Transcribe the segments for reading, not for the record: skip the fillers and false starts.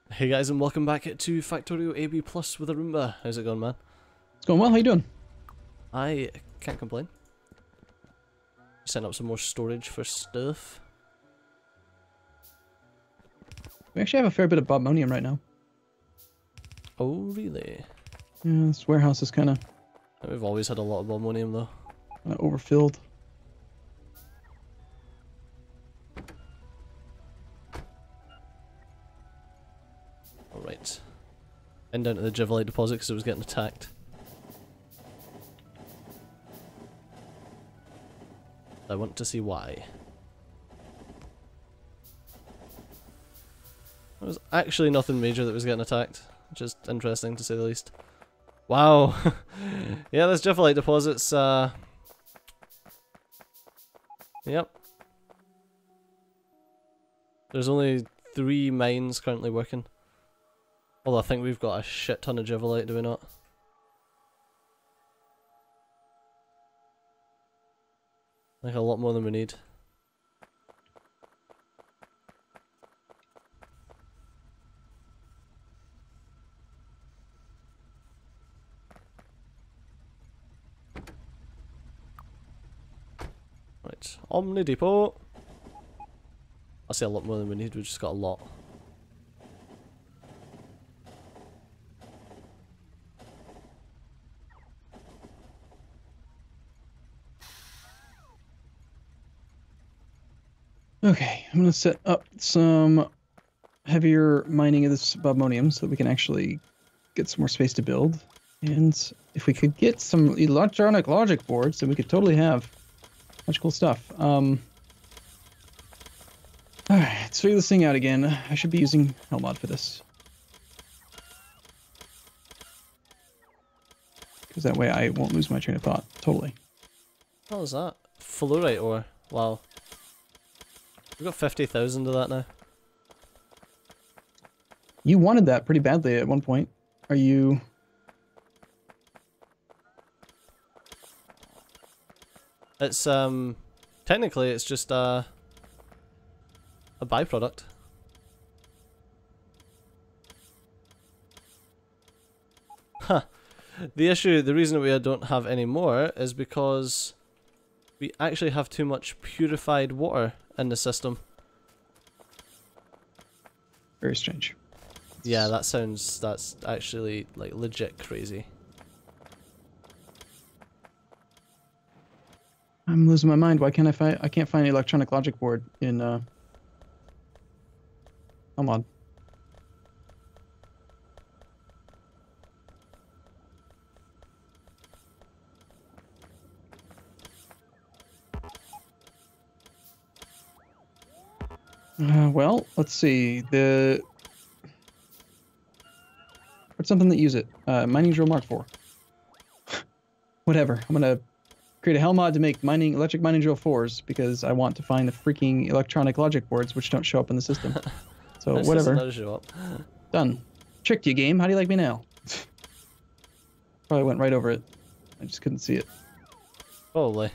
Hey guys, and welcome back to Factorio ABPlus with Arumba. How's it going, man? It's going well, how you doing? I can't complain. Setting up some more storage for stuff. We actually have a fair bit of bobmonium right now. Oh, really? Yeah, this warehouse is kind of We've always had a lot of ammonium though. overfilled. Alright. And down to the Jivolite deposit because it was getting attacked. I want to see why. There was actually nothing major that was getting attacked. Just interesting to say the least. Wow. Yeah, this Jivolite deposit's yep. There's only 3 mines currently working. Although I think we've got a shit ton of Jivolite, do we not? Like a lot more than we need. Right, Omni Depot. I say a lot more than we need, we've just got a lot. Okay, I'm going to set up some heavier mining of this bobmonium so that we can actually get some more space to build. And if we could get some electronic logic boards, then we could totally have a bunch of cool stuff. Alright, let's figure this thing out again. I should be using Hellmod for this. Because that way I won't lose my train of thought. Totally. What was that? Fluorite ore. Wow. We've got 50,000 of that now. You wanted that pretty badly at one point. Are you... It's technically it's just a byproduct. Huh. The reason we don't have any more is because we actually have too much purified water in the system. Very strange. Yeah, that's actually like legit crazy. I'm losing my mind. Why can't I can't find an electronic logic board in come on. Well, let's see. What's something that use it? Mining drill Mark IV. Whatever. I'm gonna create a hell mod to make electric mining drill 4s because I want to find the freaking electronic logic boards which don't show up in the system. So whatever. Doesn't show up. Done. Tricked you, game. How do you like me now? Probably went right over it. I just couldn't see it. Probably.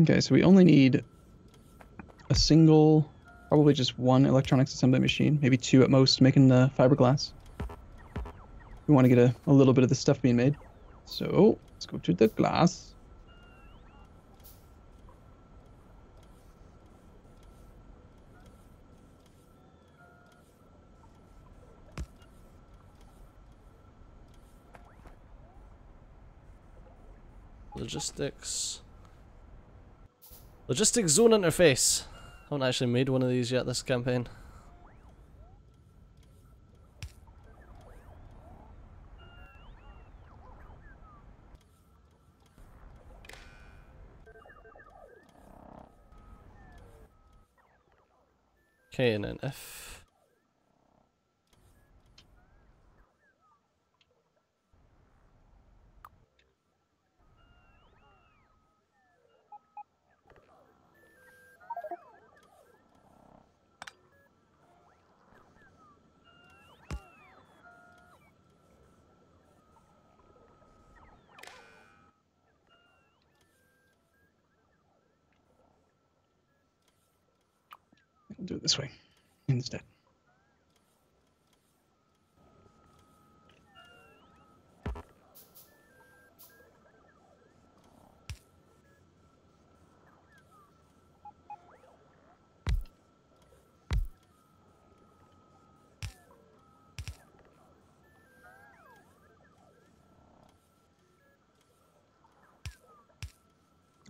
Okay, so we only need a single, probably just one electronics assembly machine, maybe 2 at most, making the fiberglass. We want to get a little bit of the stuff being made. So let's go to the glass. Logistics zone interface. I haven't actually made one of these yet this campaign. Okay, and then if... We'll do it this way instead.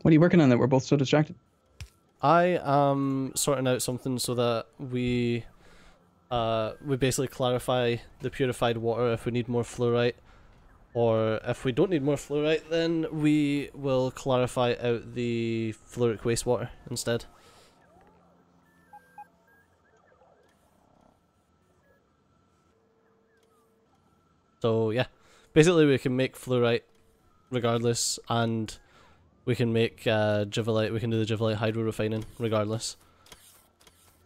What are you working on that we're both so distracted? I am sorting out something so that we basically clarify the purified water if we need more fluorite, or if we don't need more fluorite, then we will clarify out the fluoric wastewater instead. So yeah, basically we can make fluorite regardless, and we can make Givelite, we can do the Givelite hydro refining regardless.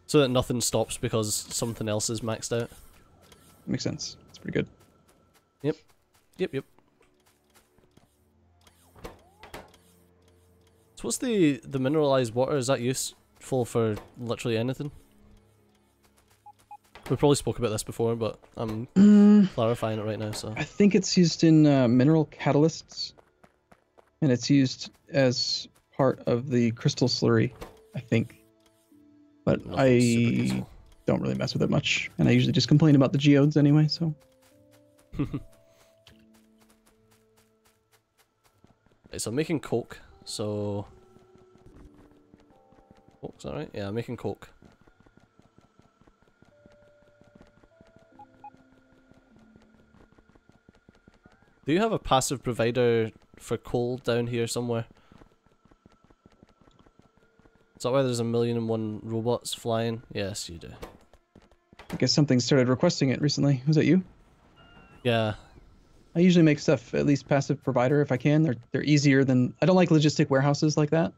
So that nothing stops because something else is maxed out. Makes sense. It's pretty good. Yep. Yep. So what's the mineralized water? Is that useful for literally anything? We probably spoke about this before, but I'm clarifying it right now, so... I think it's used in mineral catalysts. And it's used as part of the crystal slurry, I think. But I don't really mess with it much. And I usually just complain about the geodes anyway, so... Right, so I'm making coke, so... Oh, is that right? Yeah, I'm making coke. Do you have a passive provider for coal down here somewhere? Is that why there's 1,000,001 robots flying? Yes, you do. I guess something started requesting it recently. Was that you? Yeah. I usually make stuff at least passive provider if I can. They're easier than... I don't like logistic warehouses like that.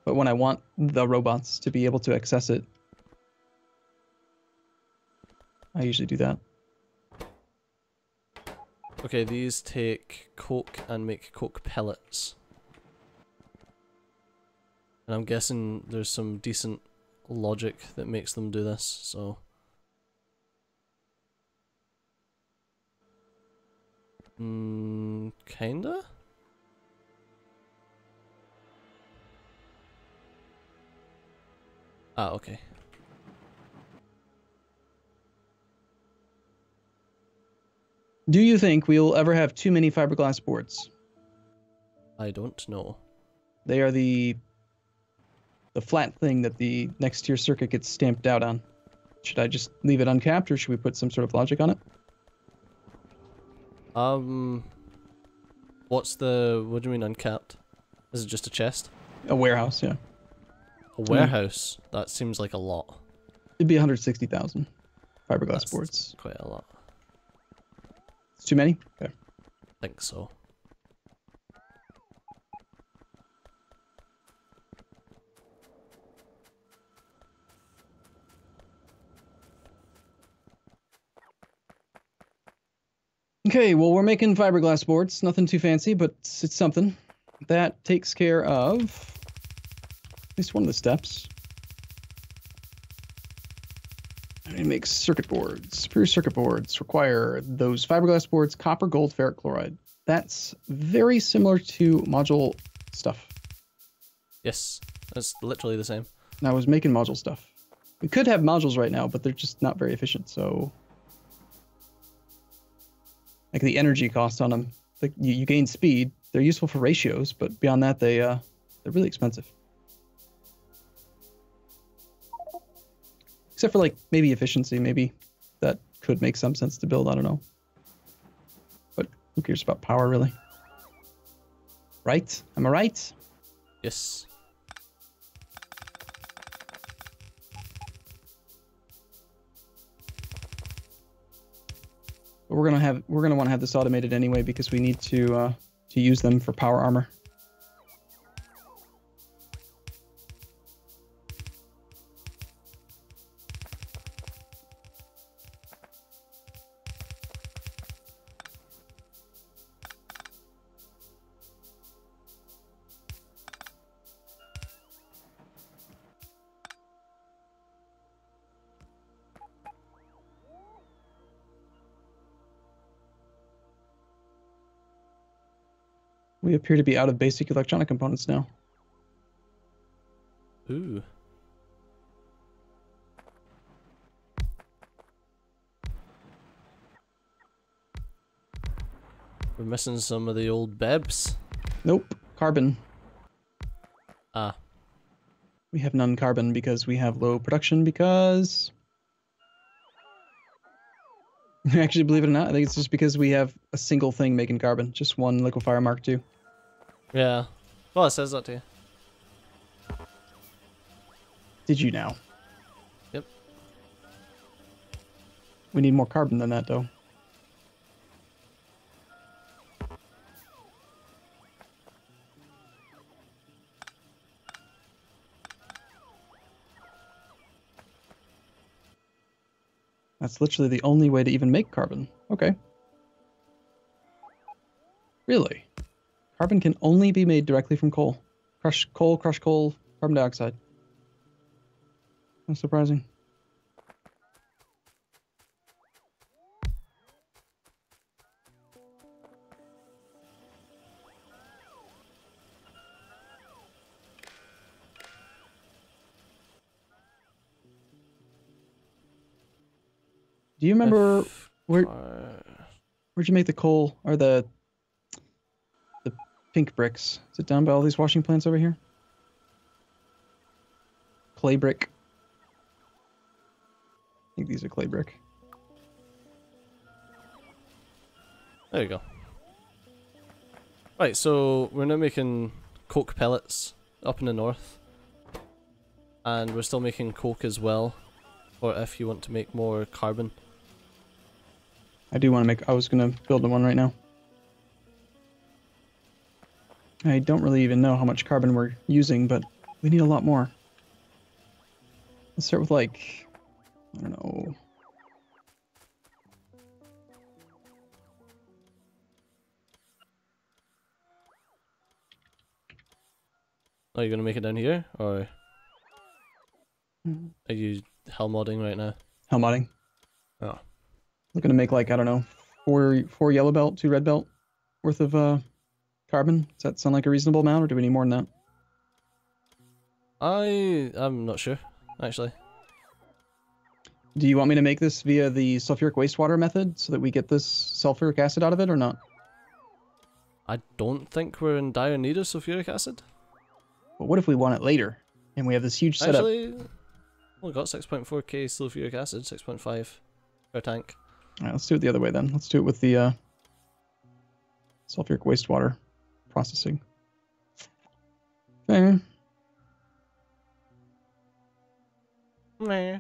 But when I want the robots to be able to access it, I usually do that. Okay, these take coke and make coke pellets. And I'm guessing there's some decent logic that makes them do this, so... Kinda? Ah, okay. Do you think we'll ever have too many fiberglass boards? I don't know. They are the flat thing that the next tier circuit gets stamped out on. Should I just leave it uncapped, or should we put some sort of logic on it? What do you mean uncapped? Is it just a chest? A warehouse, yeah. A warehouse? That seems like a lot. It'd be 160,000 fiberglass boards. Quite a lot. It's too many? Okay. I think so. Okay, well, we're making fiberglass boards. Nothing too fancy, but it's something. That takes care of at least one of the steps. And it makes circuit boards. Superior circuit boards require those fiberglass boards, copper, gold, ferric chloride. That's very similar to module stuff. Yes, that's literally the same. And I was making module stuff. We could have modules right now, but they're just not very efficient, so... Like the energy cost on them, like you gain speed. They're useful for ratios, but beyond that, they're really expensive. Except for like maybe efficiency, maybe that could make some sense to build. I don't know. But who cares about power, really? Right? Am I right? Yes. But we're gonna want to have this automated anyway because we need to use them for power armor. We appear to be out of basic electronic components now. Ooh. We're missing some of the old bebs. Nope. Carbon. Ah. We have none carbon because we have low production because... Actually, believe it or not, I think it's just because we have a single thing making carbon. Just one liquefier Mark II. Yeah. Well, it says that to you. Did you now? Yep. We need more carbon than that, though. That's literally the only way to even make carbon. Okay. Really? Carbon can only be made directly from coal. Crush coal, carbon dioxide. That's surprising. Do you remember where'd you make the coal or the pink bricks? Is it down by all these washing plants over here? Clay brick. I think these are clay brick. There you go. Right, so we're now making coke pellets up in the north. And we're still making coke as well. Or if you want to make more carbon. I do want to make... I was going to build one right now. I don't really even know how much carbon we're using, but we need a lot more. Let's start with like... I don't know... Are you going to make it down here? Or are you hell modding right now? Hell modding. Oh. Looking to make like, I don't know, four yellow belt, 2 red belt worth of carbon. Does that sound like a reasonable amount, or do we need more than that? I'm not sure, actually. Do you want me to make this via the sulfuric wastewater method so that we get this sulfuric acid out of it or not? I don't think we're in dire need of sulfuric acid. But what if we want it later and we have this huge setup? Actually, we got 6.4k sulfuric acid, 6.5 per tank. Alright, let's do it the other way then. Let's do it with the sulfuric wastewater processing. Okay. Meh.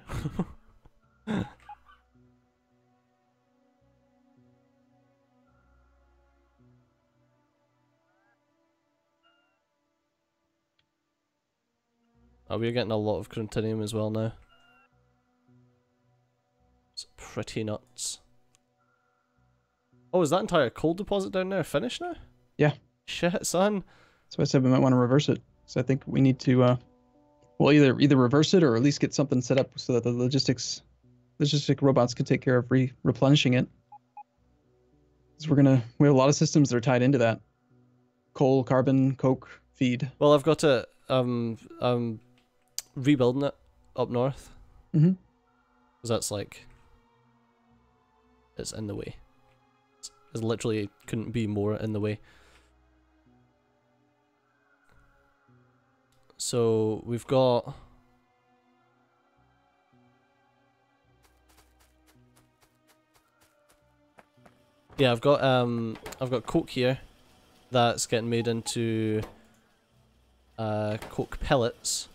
Oh, we're getting a lot of cruntinium as well now. It's pretty nuts. Oh, is that entire coal deposit down there finished now? Yeah. Shit, son. So I said we might want to reverse it. So I think we need to, well, either reverse it or at least get something set up so that the logistic robots can take care of replenishing it. Because we have a lot of systems that are tied into that. Coal, carbon, coke, feed. Well, I've got to rebuilding it up north. Mm-hmm. Because that's like, it's in the way. It literally couldn't be more in the way. So we've got I've got coke here that's getting made into coke pellets.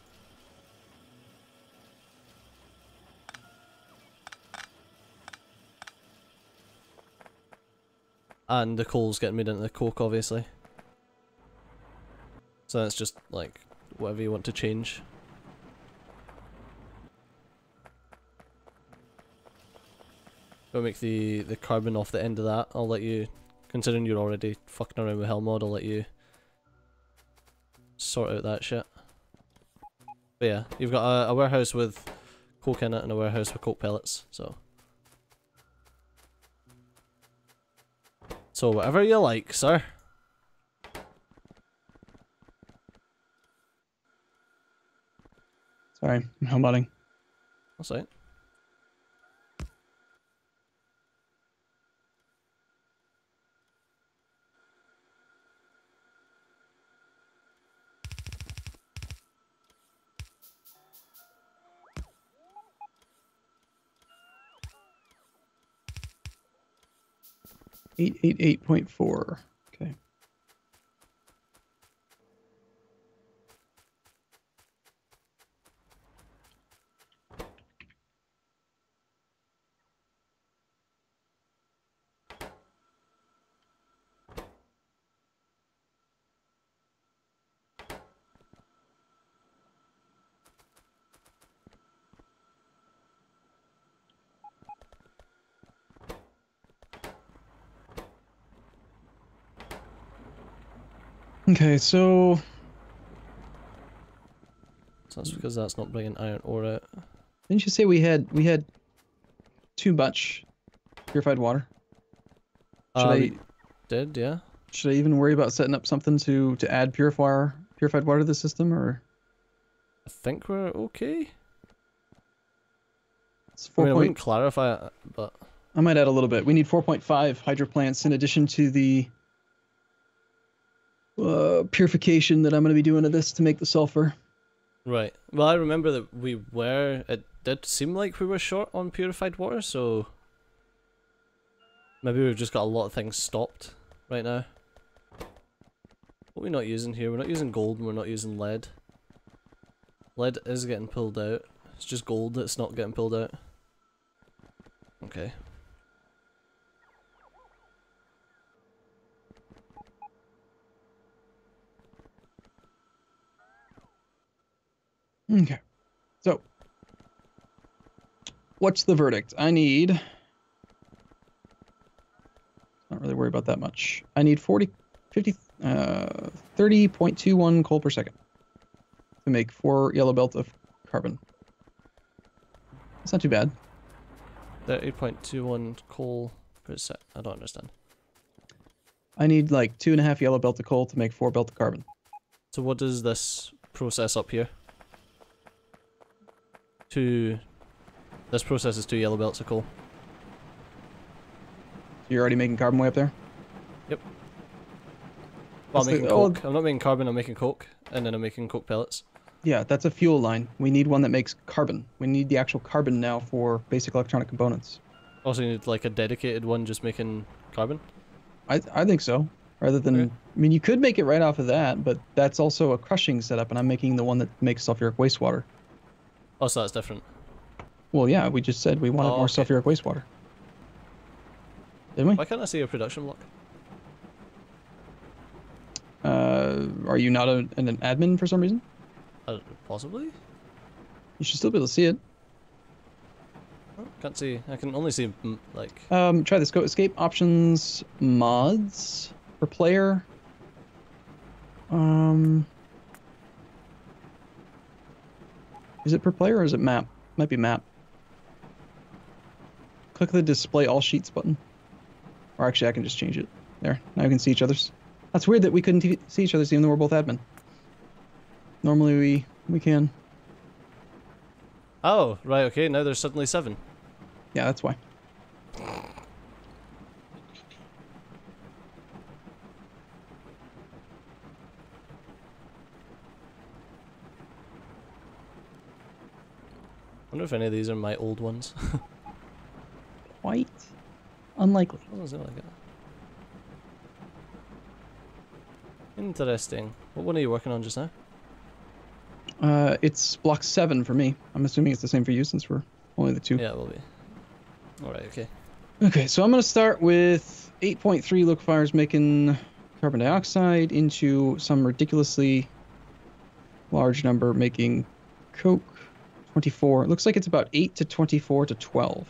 And the coal's getting made into the coke, obviously. So that's just like whatever you want to change. Go make the carbon off the end of that. I'll let you, considering you're already fucking around with Hell Mod, I'll let you sort out that shit. But yeah, you've got a warehouse with coke in it and a warehouse with coke pellets, so. So whatever you like, sir. Sorry, I'm hell modding. That's right. .888.4. Okay. Okay, so that's because that's not bringing iron ore out. didn't you say we had too much purified water? We did, yeah. Should I even worry about setting up something to add purified water to the system, or? I think we're okay. It's I mean, I wouldn't clarify it, but I might add a little bit. We need 4.5 hydro plants in addition to the purification that I'm going to be doing of this to make the sulfur. right. Well, I remember that it did seem like we were short on purified water, so maybe we've just got a lot of things stopped right now. What are we not using here? We're not using gold and we're not using lead. Lead is getting pulled out. It's just gold that's not getting pulled out. Okay. Okay. So, what's the verdict? I need... Not really worry about that much. I need 30.21 coal per second to make 4 yellow belt of carbon. That's not too bad. 30.21 coal per sec. I don't understand. I need like 2.5 yellow belt of coal to make 4 belt of carbon. So what does this process up here? This process is 2 yellow belts of coal. You're already making carbon way up there? Yep. Well, I'm making coke. I'm not making carbon, I'm making coke. And then I'm making coke pellets. Yeah, that's a fuel line. We need one that makes carbon. We need the actual carbon now for basic electronic components. Also, you need like a dedicated one just making carbon? I think so. Rather than... Okay. I mean, you could make it right off of that, but that's also a crushing setup, and I'm making the one that makes sulfuric wastewater. Oh, so that's different. Well, yeah, we just said we wanted more sulfuric wastewater. Didn't we? Why can't I see a production block? Are you not an admin for some reason? Possibly? You should still be able to see it. Oh, can't see. I can only see, like... Try this. Go escape options, mods, for player. Is it per player or is it map? Might be map. Click the display all sheets button. Or actually, I can just change it. There. Now we can see each other's. That's weird that we couldn't see each other's even though we're both admin. Normally we can. Oh, right, okay. Now there's suddenly 7. Yeah, that's why. I wonder if any of these are my old ones. Quite unlikely. What was it like that? Interesting. What one are you working on just now? It's block 7 for me. I'm assuming it's the same for you since we're only the 2. Yeah, it will be. Alright, okay. Okay, so I'm going to start with 8.3 liquefiers making carbon dioxide into some ridiculously large number making coke. 24. It looks like it's about 8 to 24 to 12.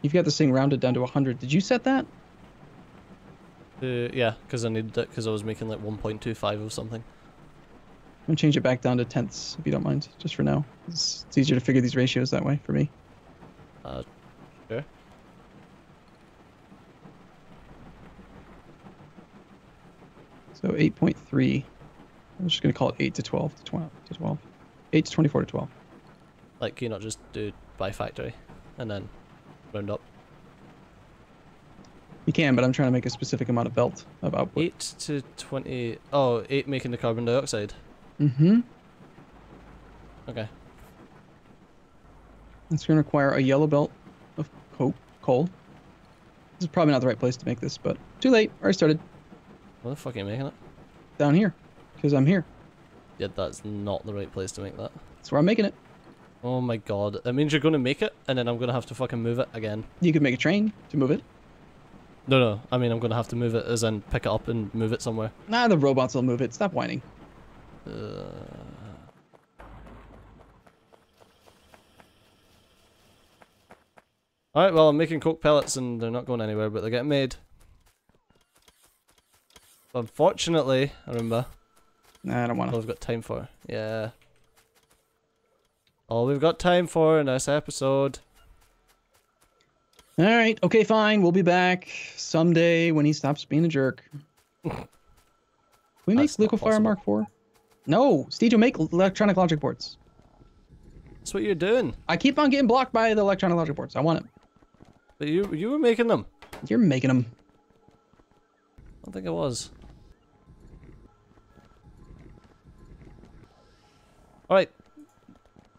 You've got this thing rounded down to 100. Did you set that? Yeah, because I needed it because I was making like 1.25 of something. I'm gonna change it back down to tenths if you don't mind, just for now. It's easier to figure these ratios that way for me. Sure. So 8.3. I'm just gonna call it 8 to 12 to 12. 8 to 24 to 12. Like, can you not just do by factory and then round up? You can, but I'm trying to make a specific amount of belt of output. 8 to 20. Oh, 8 making the carbon dioxide. Mm-hmm. Okay. It's going to require a yellow belt of coal. This is probably not the right place to make this, but too late. Already started. Where the fuck are you making it? Down here, because I'm here. Yeah, that's not the right place to make that. That's where I'm making it. Oh my god. That means you're going to make it, and then I'm going to have to fucking move it again. You could make a train to move it. No, I mean I'm going to have to move it as in pick it up and move it somewhere. Nah, the robots will move it. Stop whining. Alright, well I'm making coke pellets and they're not going anywhere, but they're getting made. Unfortunately, Arumba. Nah, I don't want All to. we've got time for. Yeah. All we've got time for in this episode. Alright, okay, fine. We'll be back someday when he stops being a jerk. Can we make That's not liquefier possible. Mark IV? No, Steve, make electronic logic boards. That's what you're doing. I keep on getting blocked by the electronic logic boards. I want it. But you were making them. You're making them. I don't think I was. Alright.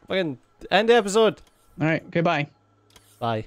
Fucking end the episode. Alright, okay, bye. Bye.